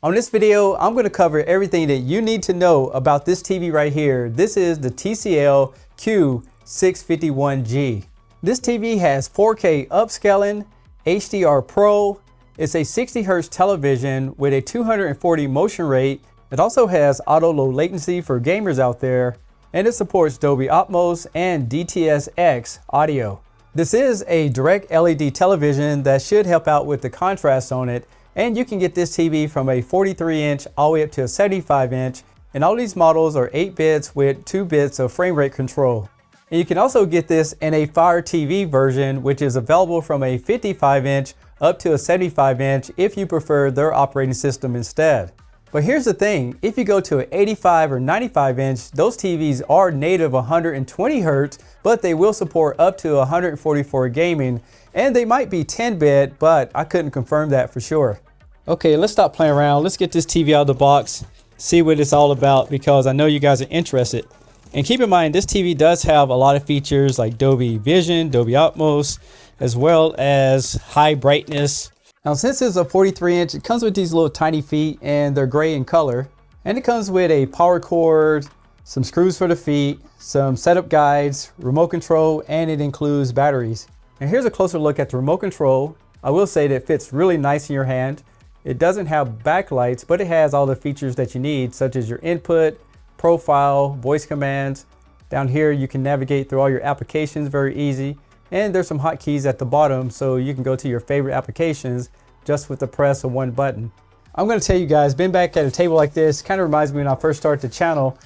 On this video, I'm going to cover everything that you need to know about this TV right here. This is the TCL Q651G. This TV has 4K upscaling, HDR Pro. It's a 60 Hz television with a 240 motion rate. It also has auto low latency for gamers out there, and it supports Dolby Atmos and DTS:X audio. This is a direct LED television that should help out with the contrast on it, and you can get this TV from a 43-inch all the way up to a 75-inch, and all these models are 8 bits with 2 bits of frame rate control. And you can also get this in a Fire TV version, which is available from a 55-inch up to a 75-inch if you prefer their operating system instead. But here's the thing, if you go to an 85 or 95-inch, those TVs are native 120 Hz, but they will support up to 144 gaming, and they might be 10-bit, but I couldn't confirm that for sure. Okay, let's stop playing around. Let's get this TV out of the box, see what it's all about, because I know you guys are interested. And keep in mind, this TV does have a lot of features like Dolby Vision, Dolby Atmos, as well as high brightness. Now, since it's a 43-inch, it comes with these little tiny feet, and they're gray in color. And it comes with a power cord, some screws for the feet, some setup guides, remote control, and it includes batteries. And here's a closer look at the remote control. I will say that it fits really nice in your hand. It doesn't have backlights, but it has all the features that you need, such as your input, profile, voice commands. Down here, you can navigate through all your applications very easy. And there's some hotkeys at the bottom, so you can go to your favorite applications just with the press of one button. I'm going to tell you guys, been back at a table like this kind of reminds me when I first started the channel,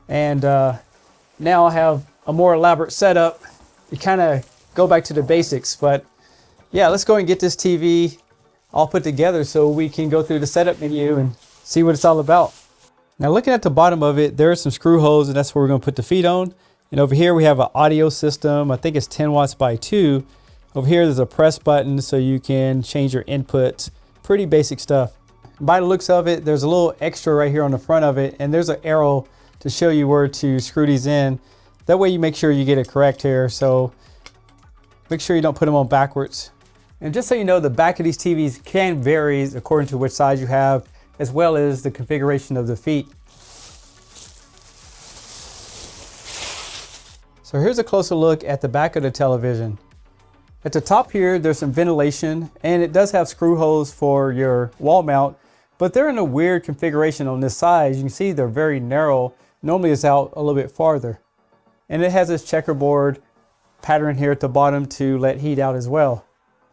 and now I have a more elaborate setup. You kind of go back to the basics, but yeah, let's go and get this TV all put together so we can go through the setup menu and see what it's all about. Now, looking at the bottom of it, there are some screw holes, and that's where we're going to put the feet on. And over here we have an audio system. I think it's 10 watts by 2. Over here there's a press button so you can change your inputs. Pretty basic stuff. By the looks of it, there's a little extra right here on the front of it, and there's an arrow to show you where to screw these in. That way you make sure you get it correct here. So make sure you don't put them on backwards. And just so you know, the back of these TVs can vary according to which size you have, as well as the configuration of the feet. So here's a closer look at the back of the television. At the top here, there's some ventilation, and it does have screw holes for your wall mount, but they're in a weird configuration on this side. You can see they're very narrow. Normally it's out a little bit farther. And it has this checkerboard pattern here at the bottom to let heat out as well.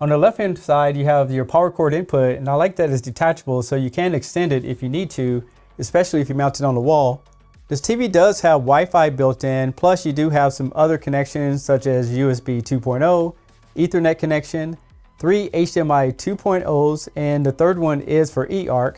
On the left hand side, you have your power cord input, and I like that it's detachable so you can extend it if you need to, especially if you mount it on the wall. This TV does have Wi-Fi built in, plus you do have some other connections such as USB 2.0, Ethernet connection, 3 HDMI 2.0s, and the third one is for eARC,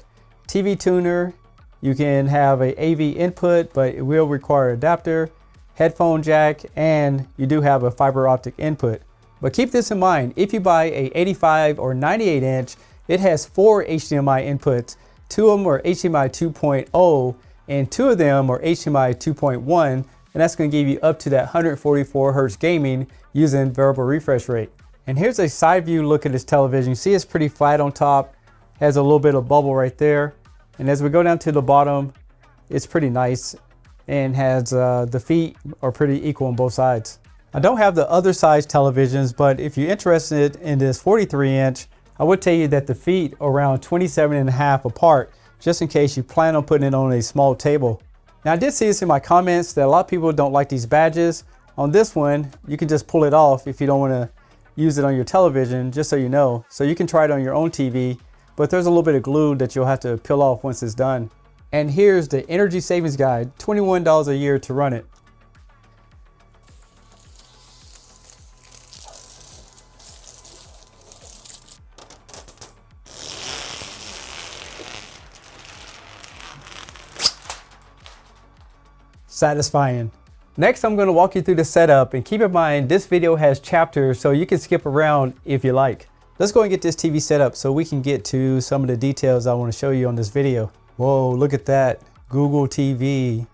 TV tuner. You can have a AV input, but it will require an adapter, headphone jack, and you do have a fiber optic input. But keep this in mind, if you buy a 85 or 98 inch, it has 4 HDMI inputs. 2 of them are HDMI 2.0, and 2 of them are HDMI 2.1, and that's going to give you up to that 144 Hz gaming using variable refresh rate. And here's a side view look at this television. You see it's pretty flat on top, has a little bit of bubble right there, and as we go down to the bottom, it's pretty nice and has the feet are pretty equal on both sides. I don't have the other size televisions, but if you're interested in this 43-inch, I would tell you that the feet are around 27.5 apart, just in case you plan on putting it on a small table. Now, I did see this in my comments that a lot of people don't like these badges. On this one, you can just pull it off if you don't want to use it on your television, just so you know. So you can try it on your own TV, but there's a little bit of glue that you'll have to peel off once it's done. And here's the energy savings guide, $21 a year to run it. Satisfying. Next, I'm going to walk you through the setup, and keep in mind this video has chapters so you can skip around if you like. Let's go and get this TV set up so we can get to some of the details I want to show you on this video. Whoa, look at that. Google TV.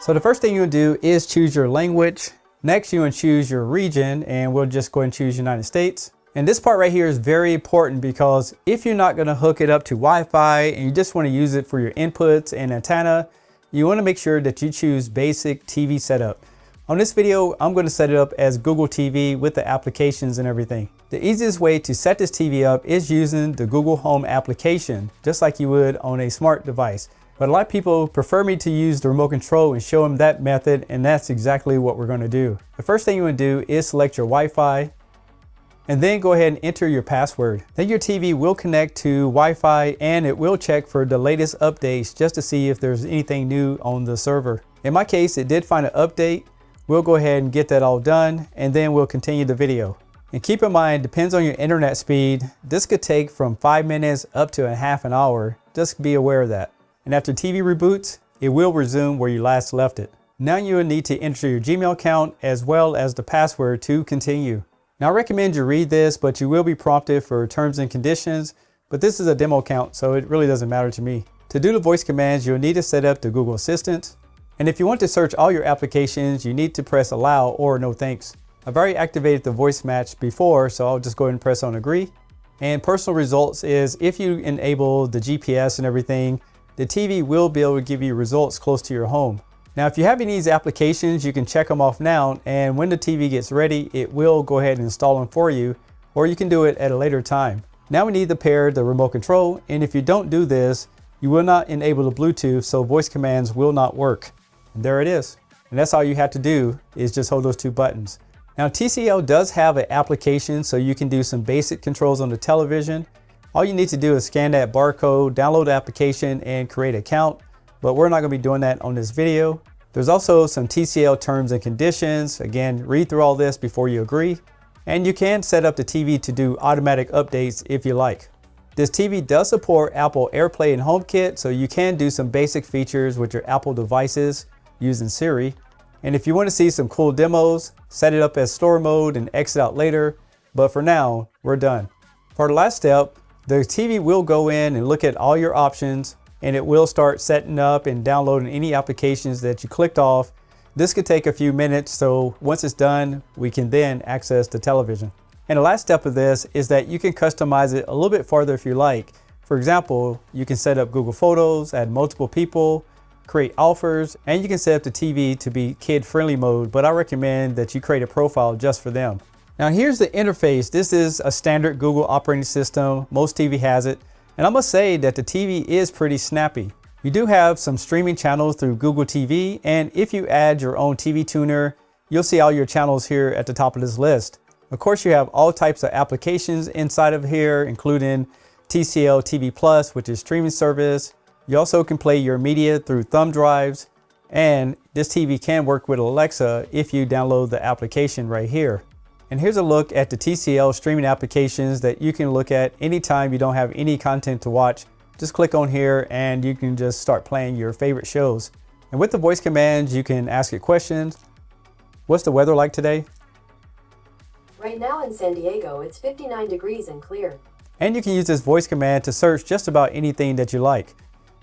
So the first thing you'll do is choose your language. Next, you want to choose your region, and we'll just go ahead and choose United States. And this part right here is very important because if you're not going to hook it up to Wi-Fi and you just want to use it for your inputs and antenna, you want to make sure that you choose basic TV setup. On this video, I'm going to set it up as Google TV with the applications and everything. The easiest way to set this TV up is using the Google Home application, just like you would on a smart device. But a lot of people prefer me to use the remote control and show them that method, and that's exactly what we're going to do. The first thing you want to do is select your Wi-Fi, and then go ahead and enter your password. Then your TV will connect to Wi-Fi and it will check for the latest updates just to see if there's anything new on the server. In my case, it did find an update. We'll go ahead and get that all done and then we'll continue the video. And keep in mind, depends on your internet speed. This could take from 5 minutes up to a half an hour. Just be aware of that. And after TV reboots, it will resume where you last left it. Now you will need to enter your Gmail account as well as the password to continue. Now I recommend you read this, but you will be prompted for terms and conditions, but this is a demo account, so it really doesn't matter to me. To do the voice commands, you'll need to set up the Google Assistant. And if you want to search all your applications, you need to press allow or no thanks. I've already activated the voice match before, so I'll just go ahead and press on agree. And personal results is if you enable the GPS and everything, the TV will be able to give you results close to your home. Now, if you have any of these applications, you can check them off now, and when the TV gets ready, it will go ahead and install them for you, or you can do it at a later time. Now we need to pair the remote control, and if you don't do this, you will not enable the Bluetooth, so voice commands will not work. And there it is. And that's all you have to do is just hold those two buttons. Now TCL does have an application so you can do some basic controls on the television. All you need to do is scan that barcode, download the application, and create an account. But we're not going to be doing that on this video. There's also some TCL terms and conditions. Again, read through all this before you agree. And you can set up the TV to do automatic updates if you like. This TV does support Apple AirPlay and HomeKit, so you can do some basic features with your Apple devices using Siri. And if you want to see some cool demos, set it up as store mode and exit out later. But for now, we're done. For the last step, the TV will go in and look at all your options, and it will start setting up and downloading any applications that you clicked off. This could take a few minutes, so once it's done, we can then access the television. And the last step of this is that you can customize it a little bit farther if you like. For example, you can set up Google Photos, add multiple people, create offers, and you can set up the TV to be kid-friendly mode, but I recommend that you create a profile just for them. Now here's the interface. This is a standard Google operating system. Most TV has it. And I must say that the TV is pretty snappy. You do have some streaming channels through Google TV, and if you add your own TV tuner, you'll see all your channels here at the top of this list. Of course, you have all types of applications inside of here, including TCL TV Plus, which is streaming service. You also can play your media through thumb drives, and this TV can work with Alexa if you download the application right here. And here's a look at the TCL streaming applications that you can look at anytime you don't have any content to watch. Just click on here and you can just start playing your favorite shows. And with the voice commands, you can ask it questions. What's the weather like today? Right now in San Diego, it's 59 degrees and clear. And you can use this voice command to search just about anything that you like.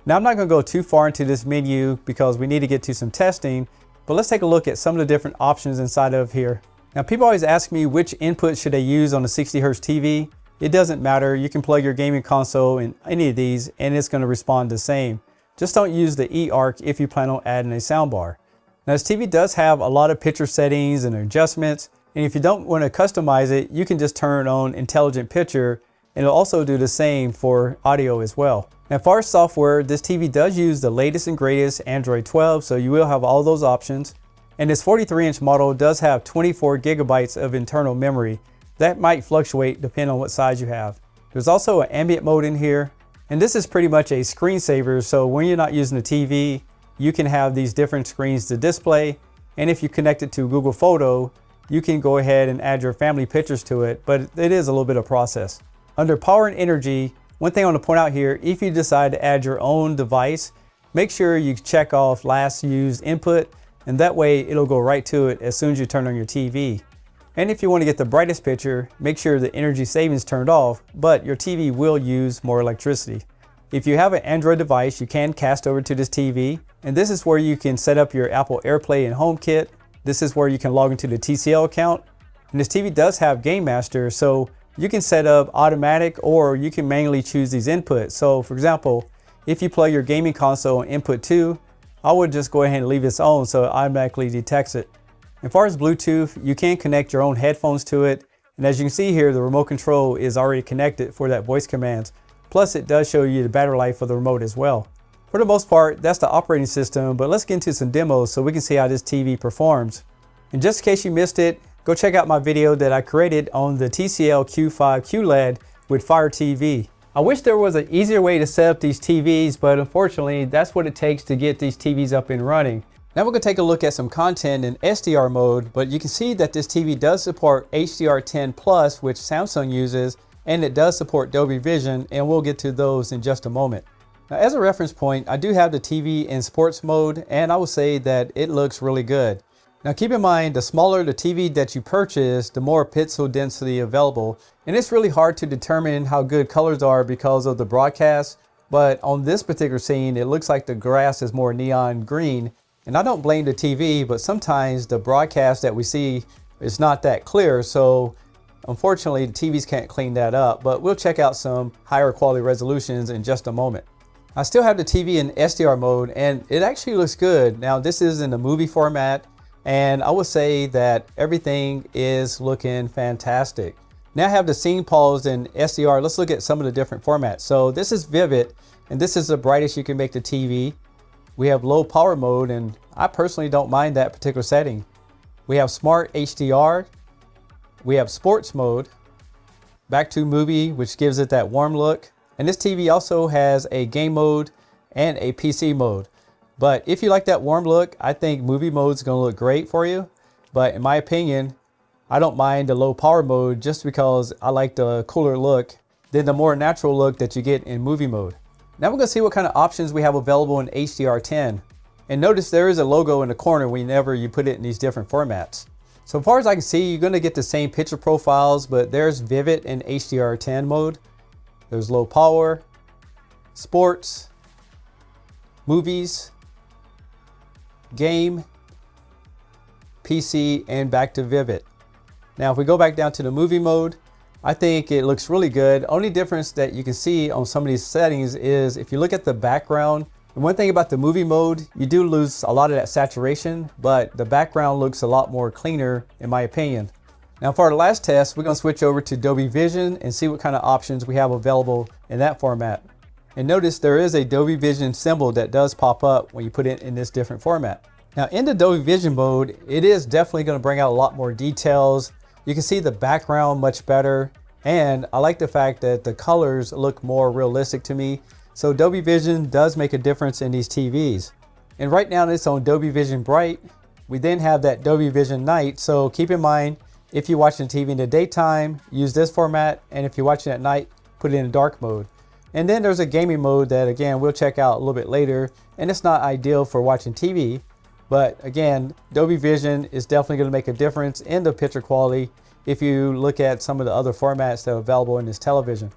Now I'm not going to go too far into this menu because we need to get to some testing, but let's take a look at some of the different options inside of here. Now people always ask me which input should I use on a 60 Hz TV. It doesn't matter. You can plug your gaming console in any of these and it's going to respond the same. Just don't use the eARC if you plan on adding a soundbar. Now this TV does have a lot of picture settings and adjustments, and if you don't want to customize it, you can just turn on intelligent picture, and it'll also do the same for audio as well. Now as far as software, this TV does use the latest and greatest Android 12, so you will have all those options. And this 43-inch model does have 24 gigabytes of internal memory. That might fluctuate depending on what size you have. There's also an ambient mode in here, and this is pretty much a screensaver, so when you're not using the TV, you can have these different screens to display, and if you connect it to Google Photo, you can go ahead and add your family pictures to it, but it is a little bit of process. Under power and energy, one thing I want to point out here, if you decide to add your own device, make sure you check off last used input, and that way it'll go right to it as soon as you turn on your TV. And if you want to get the brightest picture, make sure the energy savings turned off, but your TV will use more electricity. If you have an Android device, you can cast over to this TV, and this is where you can set up your Apple AirPlay and HomeKit. This is where you can log into the TCL account. And this TV does have Game Master, so you can set up automatic or you can manually choose these inputs. So for example, if you plug your gaming console on input 2, I would just go ahead and leave this on so it automatically detects it. As far as Bluetooth, you can connect your own headphones to it. And as you can see here, the remote control is already connected for that voice commands. Plus it does show you the battery life of the remote as well. For the most part, that's the operating system, but let's get into some demos so we can see how this TV performs. And just in case you missed it, go check out my video that I created on the TCL Q5 QLED with Fire TV. I wish there was an easier way to set up these TVs, but unfortunately, that's what it takes to get these TVs up and running. Now we're going to take a look at some content in SDR mode, but you can see that this TV does support HDR10 Plus, which Samsung uses, and it does support Dolby Vision, and we'll get to those in just a moment. Now as a reference point, I do have the TV in sports mode, and I will say that it looks really good. Now keep in mind, the smaller the TV that you purchase, the more pixel density available, and it's really hard to determine how good colors are because of the broadcast, but on this particular scene, it looks like the grass is more neon green. And I don't blame the TV, but sometimes the broadcast that we see is not that clear, so unfortunately the TVs can't clean that up, but we'll check out some higher quality resolutions in just a moment. I still have the TV in SDR mode and it actually looks good. Now this is in the movie format and I would say that everything is looking fantastic. Now I have the scene paused in SDR. Let's look at some of the different formats. So this is Vivid and this is the brightest you can make the TV. We have low power mode and I personally don't mind that particular setting. We have Smart HDR. We have sports mode. Back to movie, which gives it that warm look. And this TV also has a game mode and a PC mode. But if you like that warm look, I think movie mode is going to look great for you. But in my opinion, I don't mind the low power mode just because I like the cooler look than the more natural look that you get in movie mode. Now we're going to see what kind of options we have available in HDR10. And notice there is a logo in the corner whenever you put it in these different formats. So far as I can see, you're going to get the same picture profiles, but there's Vivid in HDR10 mode. There's low power, sports, movies, game, PC, and back to Vivid. Now if we go back down to the movie mode, I think it looks really good. Only difference that you can see on some of these settings is if you look at the background, and one thing about the movie mode, you do lose a lot of that saturation, but the background looks a lot more cleaner in my opinion. Now for our last test, we're going to switch over to Dolby Vision and see what kind of options we have available in that format. And notice there is a Dolby Vision symbol that does pop up when you put it in this different format. Now in the Dolby Vision mode, it is definitely going to bring out a lot more details. You can see the background much better. And I like the fact that the colors look more realistic to me. So Dolby Vision does make a difference in these TVs. And right now it's on Dolby Vision Bright. We then have that Dolby Vision Night. So keep in mind, if you're watching TV in the daytime, use this format, and if you're watching at night, put it in dark mode. And then there's a gaming mode that again we'll check out a little bit later, and it's not ideal for watching TV, but again Dolby Vision is definitely going to make a difference in the picture quality if you look at some of the other formats that are available in this television.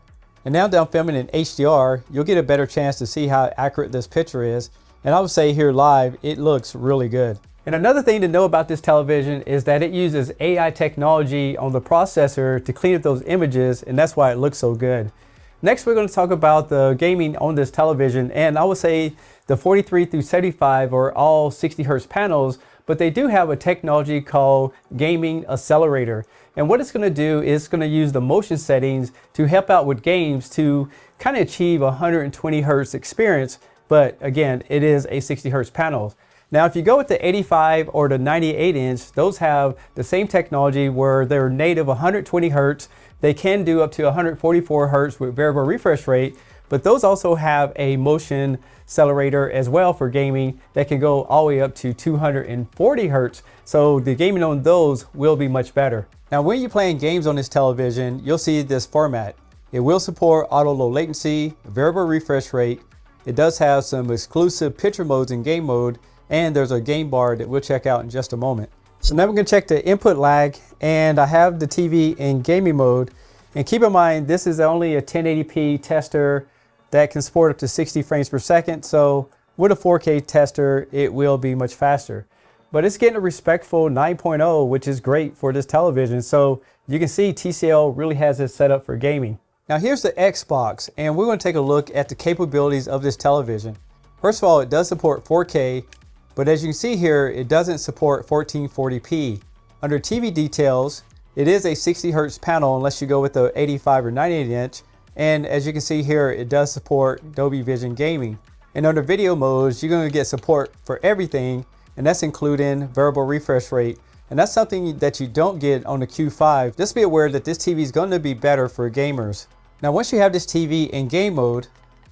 And now that I'm filming in HDR, you'll get a better chance to see how accurate this picture is, and I would say here live it looks really good. And another thing to know about this television is that it uses AI technology on the processor to clean up those images, and that's why it looks so good. Next, we're going to talk about the gaming on this television, and I would say the 43 through 75 are all 60 Hz panels, but they do have a technology called Gaming Accelerator. And what it's going to do is it's going to use the motion settings to help out with games to kind of achieve a 120 Hz experience, but again, it is a 60 Hz panel. Now, if you go with the 85 or the 98 inch, those have the same technology where they're native 120 Hertz. They can do up to 144 Hertz with variable refresh rate, but those also have a motion accelerator as well for gaming that can go all the way up to 240 Hertz. So the gaming on those will be much better. Now, when you're playing games on this television, you'll see this format. It will support auto low latency, variable refresh rate. It does have some exclusive picture modes in game mode, and there's a game bar that we'll check out in just a moment. So now we're going to check the input lag, and I have the TV in gaming mode. And keep in mind, this is only a 1080p tester that can support up to 60 frames per second. So with a 4K tester, it will be much faster. but it's getting a respectful 9.0, which is great for this television. So you can see TCL really has it set up for gaming. Now here's the Xbox, and we're going to take a look at the capabilities of this television. First of all, it does support 4K, but as you can see here, it doesn't support 1440p. Under TV details, it is a 60 Hz panel unless you go with the 85 or 98 inch. And as you can see here, it does support Dolby Vision gaming. And under video modes, you're going to get support for everything, and that's including variable refresh rate. And that's something that you don't get on the Q5. Just be aware that this TV is going to be better for gamers. Now, once you have this TV in game mode,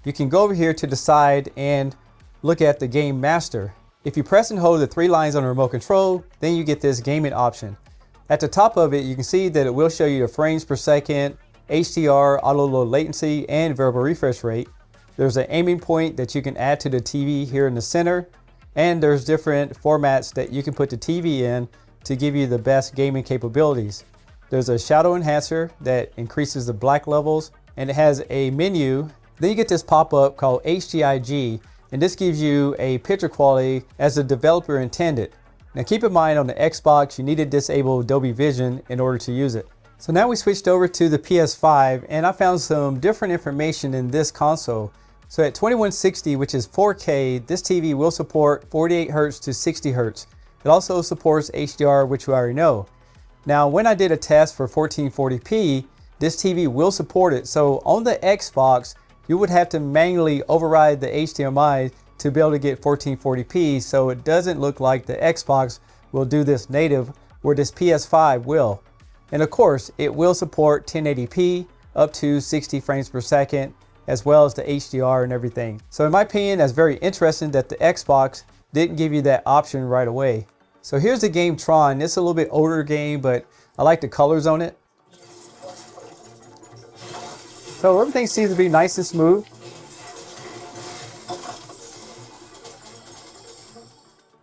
you can go over here to the side and look at the game master. If you press and hold the 3 lines on the remote control, then you get this gaming option. At the top of it, you can see that it will show you the frames per second, HDR, auto low latency, and variable refresh rate. There's an aiming point that you can add to the TV here in the center, and there's different formats that you can put the TV in to give you the best gaming capabilities. There's a shadow enhancer that increases the black levels, and it has a menu. Then you get this pop-up called HGIG, and this gives you a picture quality as the developer intended. Now keep in mind, on the Xbox, you need to disable Dolby Vision in order to use it. So now we switched over to the PS5, and I found some different information in this console. So at 2160, which is 4K, this TV will support 48 Hz to 60 Hz. It also supports HDR, which we already know. Now, when I did a test for 1440p, this TV will support it. So on the Xbox, you would have to manually override the HDMI to be able to get 1440p. So it doesn't look like the Xbox will do this native, where this PS5 will. And of course, it will support 1080p up to 60 frames per second, as well as the HDR and everything. So in my opinion, that's very interesting that the Xbox didn't give you that option right away. So here's the game Tron. It's a little bit older game, but I like the colors on it. So everything seems to be nice and smooth.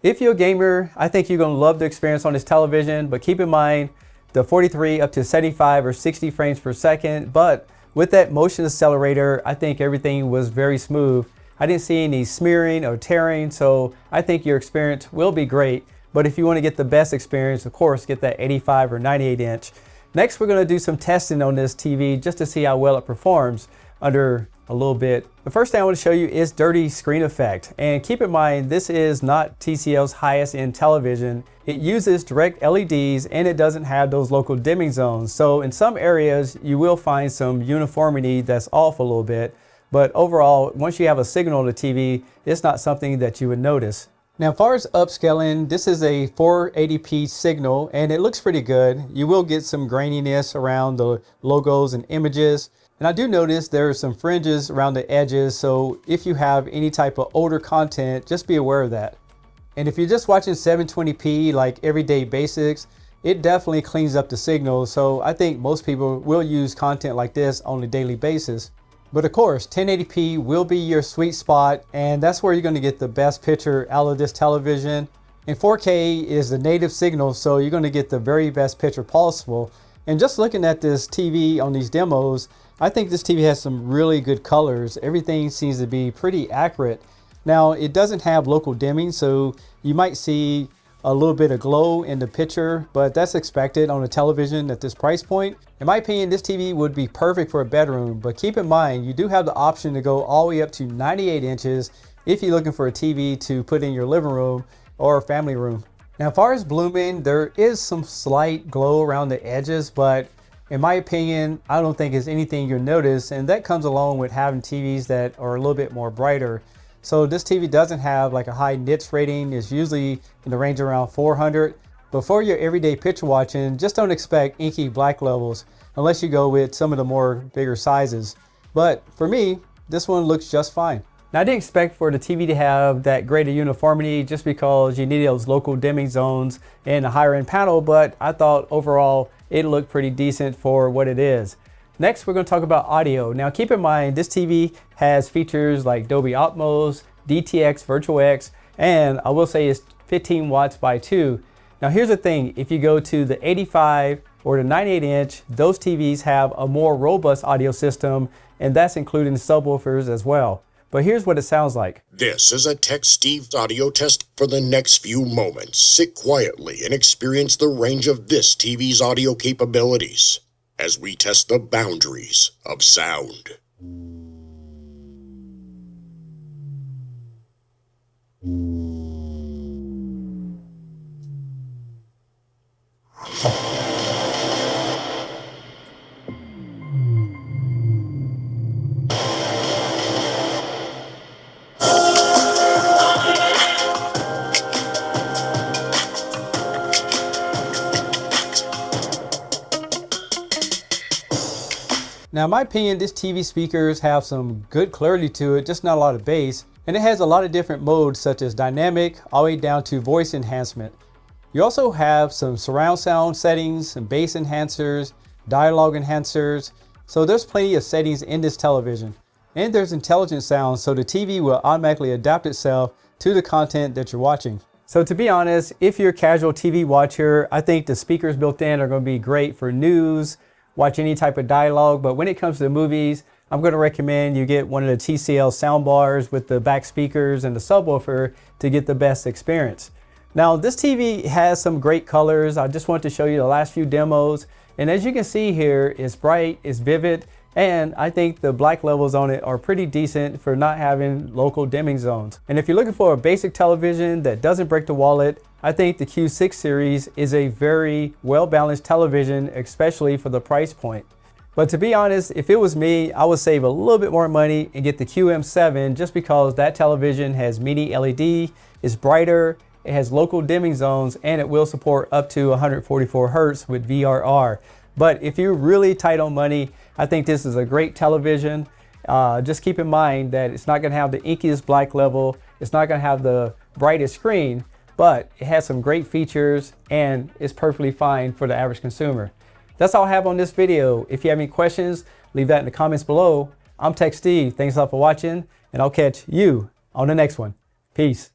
If you're a gamer, I think you're going to love the experience on this television, but keep in mind the 43 up to 75 or 60 frames per second. But with that motion accelerator, I think everything was very smooth. I didn't see any smearing or tearing, so I think your experience will be great. But if you want to get the best experience, of course, get that 85 or 98 inch. Next, we're going to do some testing on this TV just to see how well it performs under a little bit. The first thing I want to show you is dirty screen effect. And keep in mind, this is not TCL's highest end television. It uses direct LEDs, and it doesn't have those local dimming zones. So in some areas, you will find some uniformity that's off a little bit. But overall, once you have a signal on the TV, it's not something that you would notice. Now, as far as upscaling, this is a 480p signal, and it looks pretty good. You will get some graininess around the logos and images. And I do notice there are some fringes around the edges, so if you have any type of older content, just be aware of that. And if you're just watching 720p like everyday basics, it definitely cleans up the signal. So I think most people will use content like this on a daily basis. But of course, 1080p will be your sweet spot, and that's where you're going to get the best picture out of this television. And 4K is the native signal, so you're going to get the very best picture possible. And just looking at this TV on these demos, I think this TV has some really good colors. Everything seems to be pretty accurate. Now, it doesn't have local dimming, so you might see a little bit of glow in the picture, but that's expected on a television at this price point. In my opinion, this TV would be perfect for a bedroom, but keep in mind, you do have the option to go all the way up to 98 inches if you're looking for a TV to put in your living room or family room. Now, as far as blooming, there is some slight glow around the edges, but in my opinion, I don't think it's anything you'll notice, and that comes along with having TVs that are a little bit more brighter. So this TV doesn't have like a high nits rating. It's usually in the range around 400. But for your everyday picture watching, just don't expect inky black levels unless you go with some of the more bigger sizes. But for me, this one looks just fine. Now, I didn't expect for the TV to have that greater uniformity just because you need those local dimming zones and a higher end panel, but I thought overall it looked pretty decent for what it is. Next, we're going to talk about audio. Now, keep in mind, this TV has features like Dolby Atmos, DTX, Virtual X, and I will say it's 15 watts by 2. Now, here's the thing. If you go to the 85 or the 98 inch, those TVs have a more robust audio system, and that's including subwoofers as well. but here's what it sounds like. This is a Tech Steve audio test for the next few moments. Sit quietly and experience the range of this TV's audio capabilities as we test the boundaries of sound. Now, in my opinion, this TV speakers have some good clarity to it, just not a lot of bass. And it has a lot of different modes such as dynamic, all the way down to voice enhancement. You also have some surround sound settings, some bass enhancers, dialogue enhancers. So there's plenty of settings in this television. And there's intelligent sound, so the TV will automatically adapt itself to the content that you're watching. So to be honest, if you're a casual TV watcher, I think the speakers built in are going to be great for news, watch any type of dialogue. But when it comes to the movies, I'm going to recommend you get one of the TCL soundbars with the back speakers and the subwoofer to get the best experience. Now, this TV has some great colors. I just want to show you the last few demos. And as you can see here, it's bright, it's vivid, and I think the black levels on it are pretty decent for not having local dimming zones. And if you're looking for a basic television that doesn't break the wallet, I think the Q6 series is a very well-balanced television, especially for the price point. But to be honest, if it was me, I would save a little bit more money and get the QM7 just because that television has mini LED, it's brighter, it has local dimming zones, and it will support up to 144 Hertz with VRR. But if you're really tight on money, I think this is a great television. Just keep in mind that it's not going to have the inkiest black level, it's not going to have the brightest screen, but it has some great features and it's perfectly fine for the average consumer. That's all I have on this video. If you have any questions, leave that in the comments below. I'm Tech Steve. Thanks a lot for watching, and I'll catch you on the next one. Peace.